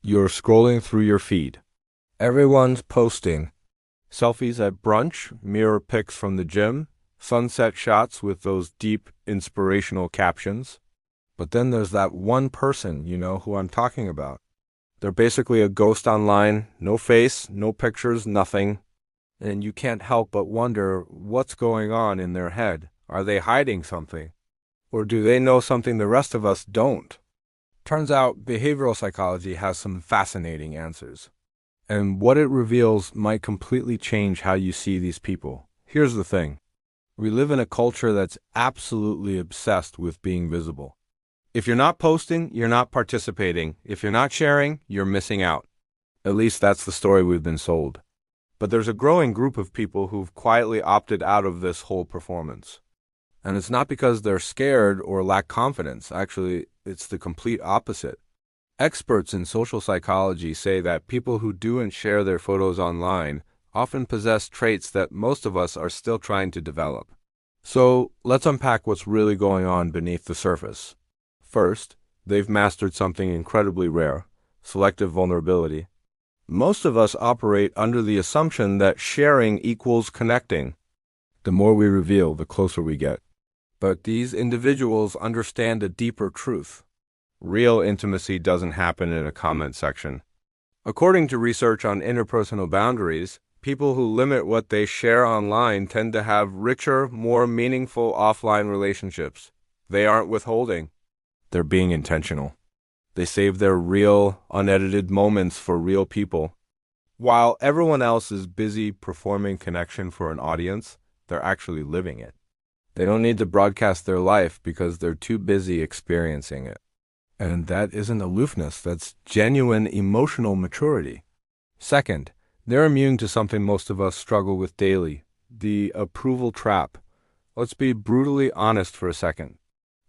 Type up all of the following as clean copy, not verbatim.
You're scrolling through your feed. Everyone's posting. Selfies at brunch, mirror pics from the gym, sunset shots with those deep, inspirational captions. But then there's that one person, who I'm talking about. They're basically a ghost online, no face, no pictures, nothing. And you can't help but wonder what's going on in their head. Are they hiding something? Or do they know something the rest of us don't? Turns out behavioral psychology has some fascinating answers. And what it reveals might completely change how you see these people. Here's the thing. We live in a culture that's absolutely obsessed with being visible. If you're not posting, you're not participating. If you're not sharing, you're missing out. At least that's the story we've been sold. But there's a growing group of people who've quietly opted out of this whole performance. And it's not because they're scared or lack confidence. Actually, it's the complete opposite. Experts in social psychology say that people who do and share their photos online often possess traits that most of us are still trying to develop. So let's unpack what's really going on beneath the surface. First, they've mastered something incredibly rare: selective vulnerability. Most of us operate under the assumption that sharing equals connecting. The more we reveal, the closer we get. But these individuals understand a deeper truth. Real intimacy doesn't happen in a comment section. According to research on interpersonal boundaries, people who limit what they share online tend to have richer, more meaningful offline relationships. They aren't withholding. They're being intentional. They save their real, unedited moments for real people. While everyone else is busy performing connection for an audience, they're actually living it. They don't need to broadcast their life because they're too busy experiencing it. And that isn't aloofness, that's genuine emotional maturity. Second, they're immune to something most of us struggle with daily: the approval trap. Let's be brutally honest for a second.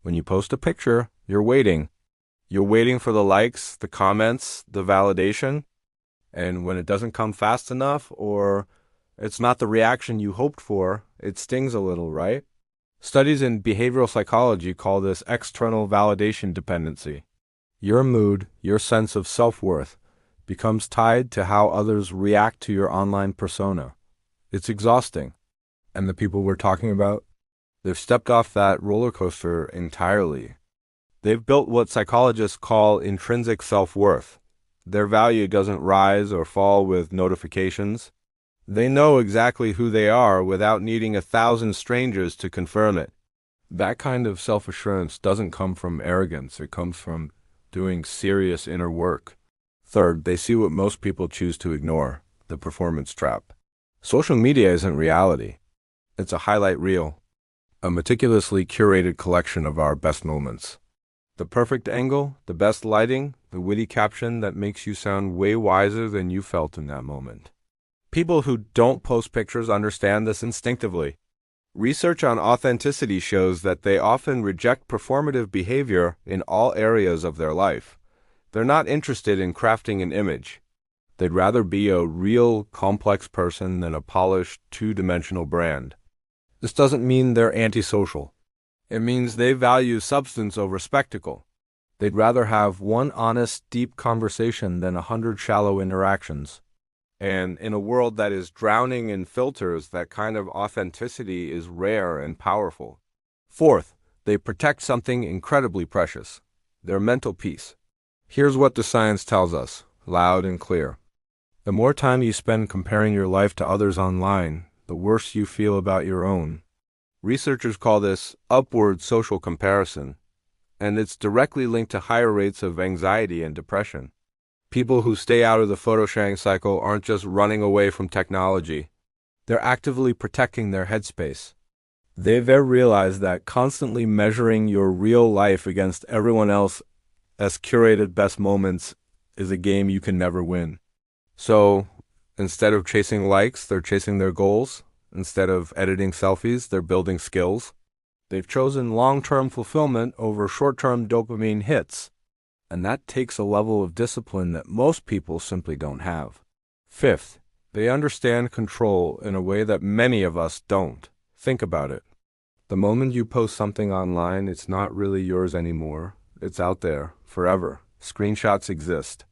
When you post a picture, you're waiting. You're waiting for the likes, the comments, the validation. And when it doesn't come fast enough, or it's not the reaction you hoped for, it stings a little, right? Studies in behavioral psychology call this external validation dependency. Your mood, your sense of self-worth, becomes tied to how others react to your online persona. It's exhausting. And the people we're talking about, they've stepped off that roller coaster entirely. They've built what psychologists call intrinsic self-worth. Their value doesn't rise or fall with notifications. They know exactly who they are without needing 1,000 strangers to confirm it. That kind of self-assurance doesn't come from arrogance. It comes from doing serious inner work. Third, they see what most people choose to ignore: the performance trap. Social media isn't reality. It's a highlight reel, a meticulously curated collection of our best moments. The perfect angle, the best lighting, the witty caption that makes you sound way wiser than you felt in that moment. People who don't post pictures understand this instinctively. Research on authenticity shows that they often reject performative behavior in all areas of their life. They're not interested in crafting an image. They'd rather be a real, complex person than a polished, two-dimensional brand. This doesn't mean they're antisocial. It means they value substance over spectacle. They'd rather have one honest, deep conversation than 100 shallow interactions. And in a world that is drowning in filters, that kind of authenticity is rare and powerful. Fourth, they protect something incredibly precious: their mental peace. Here's what the science tells us, loud and clear. The more time you spend comparing your life to others online, the worse you feel about your own. Researchers call this upward social comparison, and it's directly linked to higher rates of anxiety and depression. People who stay out of the photo sharing cycle aren't just running away from technology. They're actively protecting their headspace. They've realized that constantly measuring your real life against everyone else as curated best moments is a game you can never win. So, instead of chasing likes, they're chasing their goals. Instead of editing selfies, they're building skills. They've chosen long-term fulfillment over short-term dopamine hits. And that takes a level of discipline that most people simply don't have. Fifth, they understand control in a way that many of us don't. Think about it. The moment you post something online, it's not really yours anymore. It's out there, forever. Screenshots exist.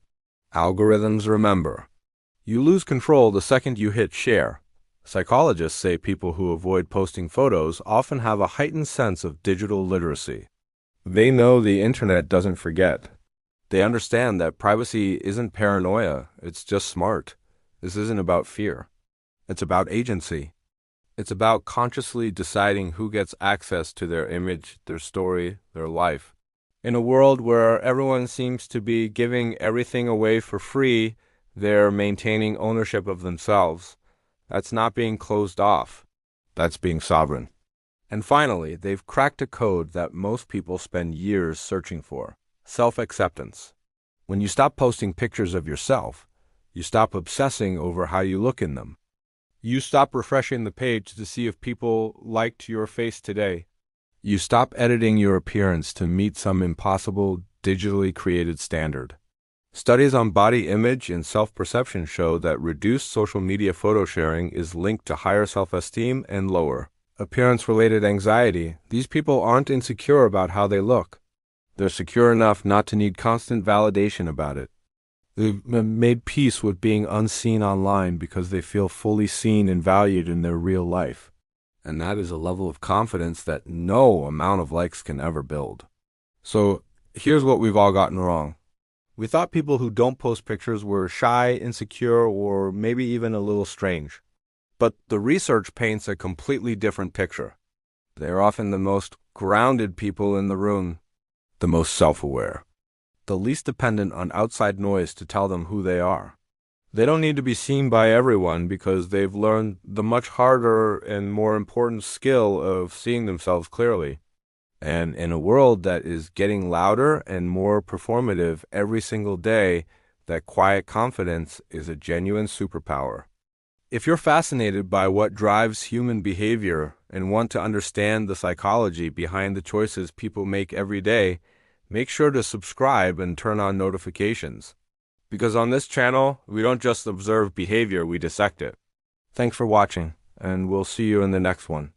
Algorithms remember. You lose control the second you hit share. Psychologists say people who avoid posting photos often have a heightened sense of digital literacy. They know the internet doesn't forget. They understand that privacy isn't paranoia, it's just smart. This isn't about fear. It's about agency. It's about consciously deciding who gets access to their image, their story, their life. In a world where everyone seems to be giving everything away for free, they're maintaining ownership of themselves. That's not being closed off. That's being sovereign. And finally, they've cracked a code that most people spend years searching for: self-acceptance. When you stop posting pictures of yourself, you stop obsessing over how you look in them. You stop refreshing the page to see if people liked your face today. You stop editing your appearance to meet some impossible, digitally created standard. Studies on body image and self-perception show that reduced social media photo sharing is linked to higher self-esteem and lower appearance-related anxiety. These people aren't insecure about how they look. They're secure enough not to need constant validation about it. They've made peace with being unseen online because they feel fully seen and valued in their real life. And that is a level of confidence that no amount of likes can ever build. So here's what we've all gotten wrong. We thought people who don't post pictures were shy, insecure, or maybe even a little strange. But the research paints a completely different picture. They're often the most grounded people in the room, the most self-aware, the least dependent on outside noise to tell them who they are. They don't need to be seen by everyone because they've learned the much harder and more important skill of seeing themselves clearly. And in a world that is getting louder and more performative every single day, that quiet confidence is a genuine superpower. If you're fascinated by what drives human behavior and want to understand the psychology behind the choices people make every day, make sure to subscribe and turn on notifications. Because on this channel, we don't just observe behavior, we dissect it. Thanks for watching, and we'll see you in the next one.